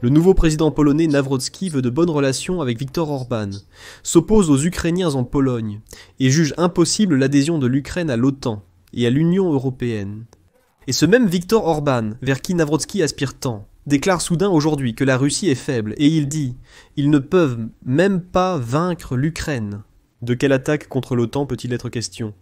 Le nouveau président polonais Nawrocki veut de bonnes relations avec Viktor Orban, s'oppose aux Ukrainiens en Pologne et juge impossible l'adhésion de l'Ukraine à l'OTAN et à l'Union européenne. Et ce même Viktor Orban, vers qui Nawrocki aspire tant, déclare soudain aujourd'hui que la Russie est faible et il dit « Ils ne peuvent même pas vaincre l'Ukraine ». De quelle attaque contre l'OTAN peut-il être question ?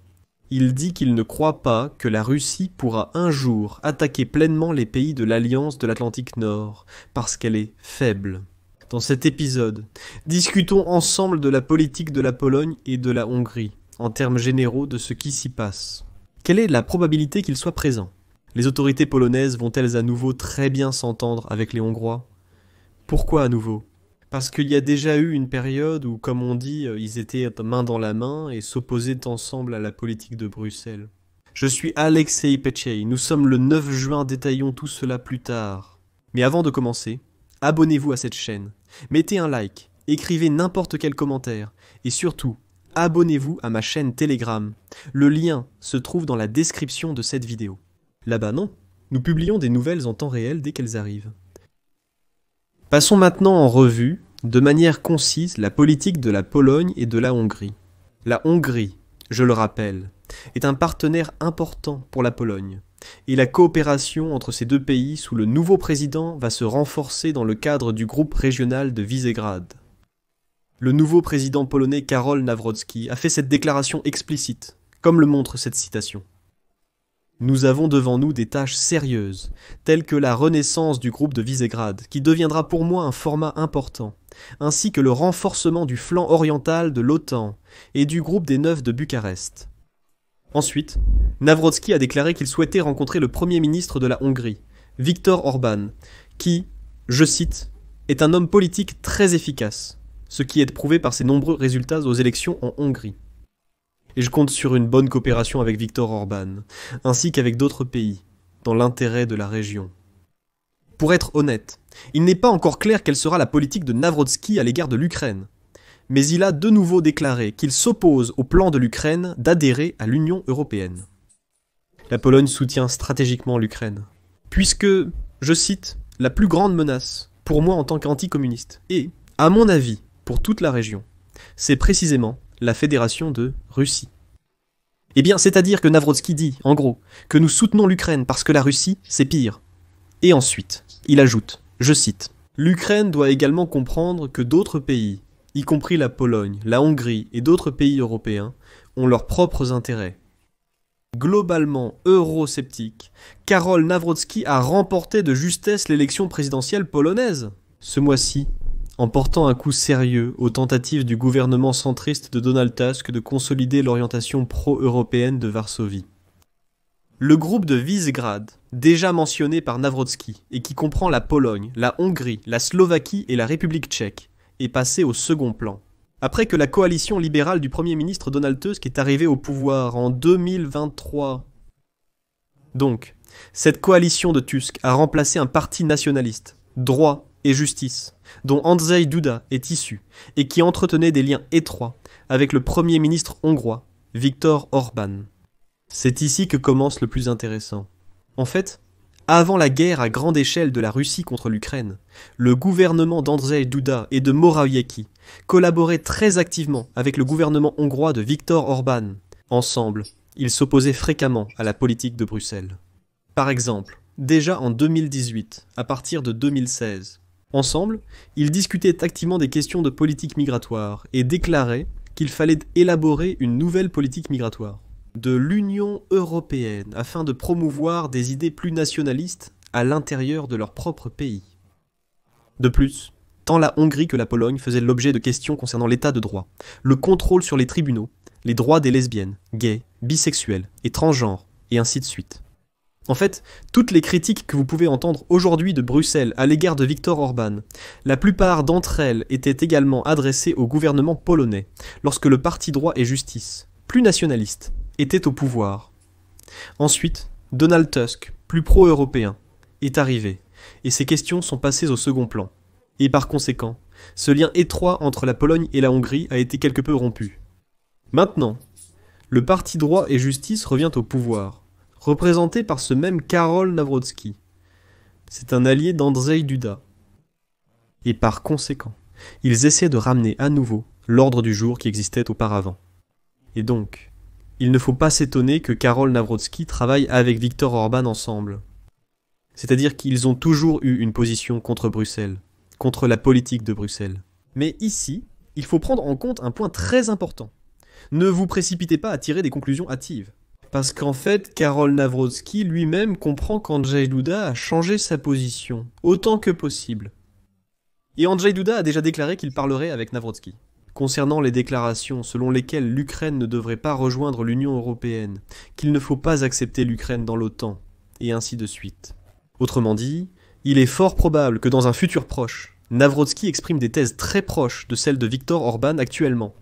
Il dit qu'il ne croit pas que la Russie pourra un jour attaquer pleinement les pays de l'Alliance de l'Atlantique Nord, parce qu'elle est faible. Dans cet épisode, discutons ensemble de la politique de la Pologne et de la Hongrie, en termes généraux de ce qui s'y passe. Quelle est la probabilité qu'il soit présent ? Les autorités polonaises vont-elles à nouveau très bien s'entendre avec les Hongrois ? Pourquoi à nouveau ? Parce qu'il y a déjà eu une période où, comme on dit, ils étaient main dans la main et s'opposaient ensemble à la politique de Bruxelles. Je suis Alexei Pechey, nous sommes le 9 juin, détaillons tout cela plus tard. Mais avant de commencer, abonnez-vous à cette chaîne, mettez un like, écrivez n'importe quel commentaire, et surtout, abonnez-vous à ma chaîne Telegram. Le lien se trouve dans la description de cette vidéo. Là-bas non, nous publions des nouvelles en temps réel dès qu'elles arrivent. Passons maintenant en revue, de manière concise, la politique de la Pologne et de la Hongrie. La Hongrie, je le rappelle, est un partenaire important pour la Pologne, et la coopération entre ces deux pays sous le nouveau président va se renforcer dans le cadre du groupe régional de Visegrad. Le nouveau président polonais Karol Nawrocki a fait cette déclaration explicite, comme le montre cette citation. Nous avons devant nous des tâches sérieuses, telles que la renaissance du groupe de Visegrad, qui deviendra pour moi un format important, ainsi que le renforcement du flanc oriental de l'OTAN et du groupe des 9 de Bucarest. Ensuite, Nawrocki a déclaré qu'il souhaitait rencontrer le Premier ministre de la Hongrie, Viktor Orban, qui, je cite, est un homme politique très efficace, ce qui est prouvé par ses nombreux résultats aux élections en Hongrie. Et je compte sur une bonne coopération avec Viktor Orban, ainsi qu'avec d'autres pays, dans l'intérêt de la région. Pour être honnête, il n'est pas encore clair quelle sera la politique de Nawrocki à l'égard de l'Ukraine, mais il a de nouveau déclaré qu'il s'oppose au plan de l'Ukraine d'adhérer à l'Union européenne. La Pologne soutient stratégiquement l'Ukraine, puisque, je cite, la plus grande menace, pour moi en tant qu'anticommuniste, et, à mon avis, pour toute la région, c'est précisément la Fédération de Russie. Eh bien, c'est-à-dire que Nawrocki dit, en gros, que nous soutenons l'Ukraine parce que la Russie, c'est pire. Et ensuite, il ajoute, je cite, « L'Ukraine doit également comprendre que d'autres pays, y compris la Pologne, la Hongrie et d'autres pays européens, ont leurs propres intérêts. » Globalement eurosceptique, Karol Nawrocki a remporté de justesse l'élection présidentielle polonaise. Ce mois-ci, en portant un coup sérieux aux tentatives du gouvernement centriste de Donald Tusk de consolider l'orientation pro-européenne de Varsovie. Le groupe de Visegrad, déjà mentionné par Nawrocki, et qui comprend la Pologne, la Hongrie, la Slovaquie et la République tchèque, est passé au second plan. Après que la coalition libérale du Premier ministre Donald Tusk est arrivée au pouvoir en 2023. Donc, cette coalition de Tusk a remplacé un parti nationaliste, droit et justice, dont Andrzej Duda est issu, et qui entretenait des liens étroits avec le Premier ministre hongrois, Viktor Orban. C'est ici que commence le plus intéressant. En fait, avant la guerre à grande échelle de la Russie contre l'Ukraine, le gouvernement d'Andrzej Duda et de Morawiecki collaborait très activement avec le gouvernement hongrois de Viktor Orban. Ensemble, ils s'opposaient fréquemment à la politique de Bruxelles. Par exemple, déjà en 2018, à partir de 2016, ensemble, ils discutaient activement des questions de politique migratoire et déclaraient qu'il fallait élaborer une nouvelle politique migratoire de l'Union européenne afin de promouvoir des idées plus nationalistes à l'intérieur de leur propre pays. De plus, tant la Hongrie que la Pologne faisaient l'objet de questions concernant l'état de droit, le contrôle sur les tribunaux, les droits des lesbiennes, gays, bisexuels et transgenres, et ainsi de suite. En fait, toutes les critiques que vous pouvez entendre aujourd'hui de Bruxelles à l'égard de Viktor Orban, la plupart d'entre elles étaient également adressées au gouvernement polonais, lorsque le parti droit et justice, plus nationaliste, était au pouvoir. Ensuite, Donald Tusk, plus pro-européen, est arrivé, et ces questions sont passées au second plan. Et par conséquent, ce lien étroit entre la Pologne et la Hongrie a été quelque peu rompu. Maintenant, le parti droit et justice revient au pouvoir, représenté par ce même Karol Nawrocki. C'est un allié d'Andrzej Duda. Et par conséquent, ils essaient de ramener à nouveau l'ordre du jour qui existait auparavant. Et donc, il ne faut pas s'étonner que Karol Nawrocki travaille avec Viktor Orban ensemble. C'est-à-dire qu'ils ont toujours eu une position contre Bruxelles, contre la politique de Bruxelles. Mais ici, il faut prendre en compte un point très important. Ne vous précipitez pas à tirer des conclusions hâtives. Parce qu'en fait, Karol Nawrocki lui-même comprend qu'Andrzej Duda a changé sa position, autant que possible. Et Andrzej Duda a déjà déclaré qu'il parlerait avec Nawrocki. Concernant les déclarations selon lesquelles l'Ukraine ne devrait pas rejoindre l'Union européenne, qu'il ne faut pas accepter l'Ukraine dans l'OTAN, et ainsi de suite. Autrement dit, il est fort probable que dans un futur proche, Nawrocki exprime des thèses très proches de celles de Viktor Orban actuellement.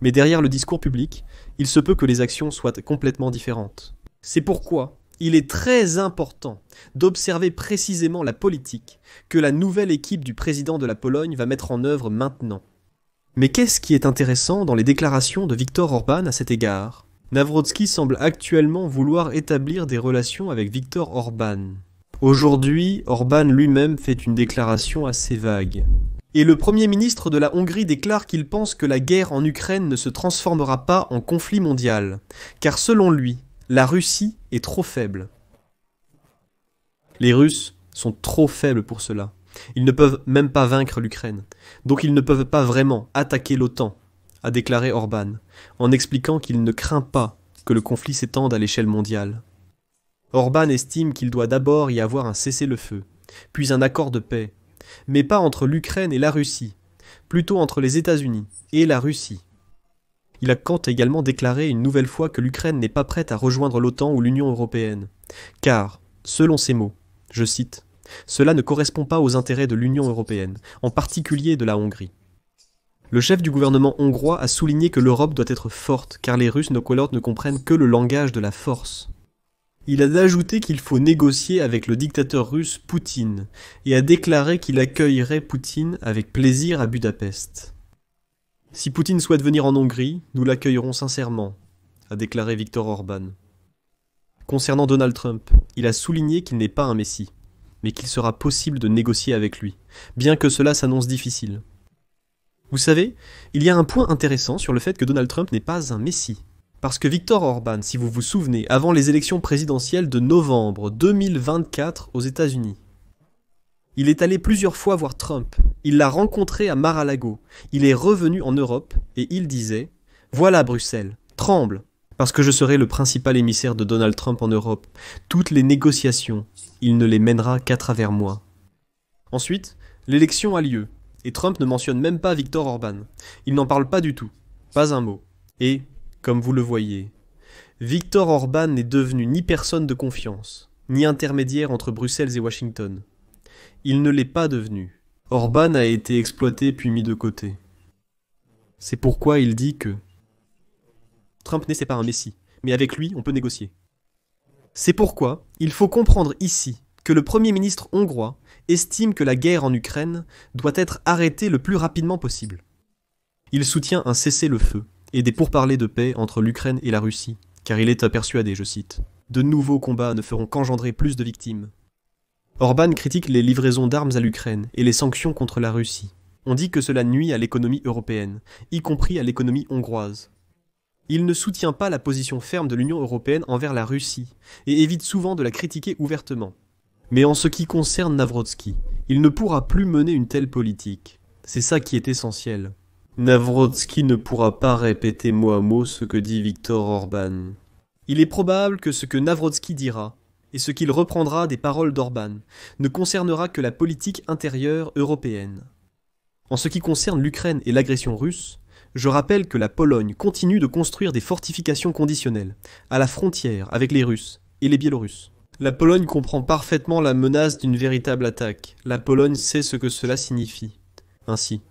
Mais derrière le discours public, il se peut que les actions soient complètement différentes. C'est pourquoi il est très important d'observer précisément la politique que la nouvelle équipe du président de la Pologne va mettre en œuvre maintenant. Mais qu'est-ce qui est intéressant dans les déclarations de Viktor Orban à cet égard ? Nawrocki semble actuellement vouloir établir des relations avec Viktor Orban. Aujourd'hui, Orban lui-même fait une déclaration assez vague. Et le Premier ministre de la Hongrie déclare qu'il pense que la guerre en Ukraine ne se transformera pas en conflit mondial, car selon lui, la Russie est trop faible. Les Russes sont trop faibles pour cela. Ils ne peuvent même pas vaincre l'Ukraine, donc ils ne peuvent pas vraiment attaquer l'OTAN, a déclaré Orban, en expliquant qu'il ne craint pas que le conflit s'étende à l'échelle mondiale. Orban estime qu'il doit d'abord y avoir un cessez-le-feu, puis un accord de paix, mais pas entre l'Ukraine et la Russie, plutôt entre les États-Unis et la Russie. Il a également déclaré une nouvelle fois que l'Ukraine n'est pas prête à rejoindre l'OTAN ou l'Union européenne, car, selon ses mots, je cite, « Cela ne correspond pas aux intérêts de l'Union européenne, en particulier de la Hongrie. » Le chef du gouvernement hongrois a souligné que l'Europe doit être forte, car les Russes ne comprennent que le langage de la force. Il a ajouté qu'il faut négocier avec le dictateur russe Poutine, et a déclaré qu'il accueillerait Poutine avec plaisir à Budapest. Si Poutine souhaite venir en Hongrie, nous l'accueillerons sincèrement, a déclaré Viktor Orban. Concernant Donald Trump, il a souligné qu'il n'est pas un messie, mais qu'il sera possible de négocier avec lui, bien que cela s'annonce difficile. Vous savez, il y a un point intéressant sur le fait que Donald Trump n'est pas un messie. Parce que Viktor Orban, si vous vous souvenez, avant les élections présidentielles de novembre 2024 aux États-Unis, il est allé plusieurs fois voir Trump, il l'a rencontré à Mar-a-Lago, il est revenu en Europe et il disait « Voilà Bruxelles, tremble, parce que je serai le principal émissaire de Donald Trump en Europe. Toutes les négociations, il ne les mènera qu'à travers moi. » Ensuite, l'élection a lieu, et Trump ne mentionne même pas Viktor Orban. Il n'en parle pas du tout, pas un mot. Et, comme vous le voyez, Viktor Orban n'est devenu ni personne de confiance, ni intermédiaire entre Bruxelles et Washington. Il ne l'est pas devenu. Orban a été exploité puis mis de côté. C'est pourquoi il dit que Trump n'est pas un messie, mais avec lui on peut négocier. C'est pourquoi il faut comprendre ici que le Premier ministre hongrois estime que la guerre en Ukraine doit être arrêtée le plus rapidement possible. Il soutient un cessez-le-feu et des pourparlers de paix entre l'Ukraine et la Russie, car il est persuadé, je cite, « De nouveaux combats ne feront qu'engendrer plus de victimes. » Orban critique les livraisons d'armes à l'Ukraine et les sanctions contre la Russie. On dit que cela nuit à l'économie européenne, y compris à l'économie hongroise. Il ne soutient pas la position ferme de l'Union européenne envers la Russie, et évite souvent de la critiquer ouvertement. Mais en ce qui concerne Nawrocki, il ne pourra plus mener une telle politique. C'est ça qui est essentiel. Nawrocki ne pourra pas répéter mot à mot ce que dit Viktor Orban. Il est probable que ce que Nawrocki dira, et ce qu'il reprendra des paroles d'Orban, ne concernera que la politique intérieure européenne. En ce qui concerne l'Ukraine et l'agression russe, je rappelle que la Pologne continue de construire des fortifications conditionnelles, à la frontière avec les Russes et les Biélorusses. La Pologne comprend parfaitement la menace d'une véritable attaque. La Pologne sait ce que cela signifie. Ainsi,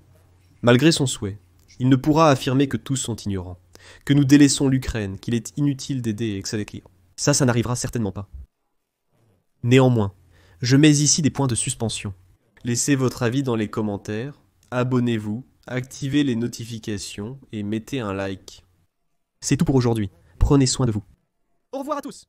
malgré son souhait, il ne pourra affirmer que tous sont ignorants, que nous délaissons l'Ukraine, qu'il est inutile d'aider, etc. Ça n'arrivera certainement pas. Néanmoins, je mets ici des points de suspension. Laissez votre avis dans les commentaires, abonnez-vous, activez les notifications et mettez un like. C'est tout pour aujourd'hui. Prenez soin de vous. Au revoir à tous!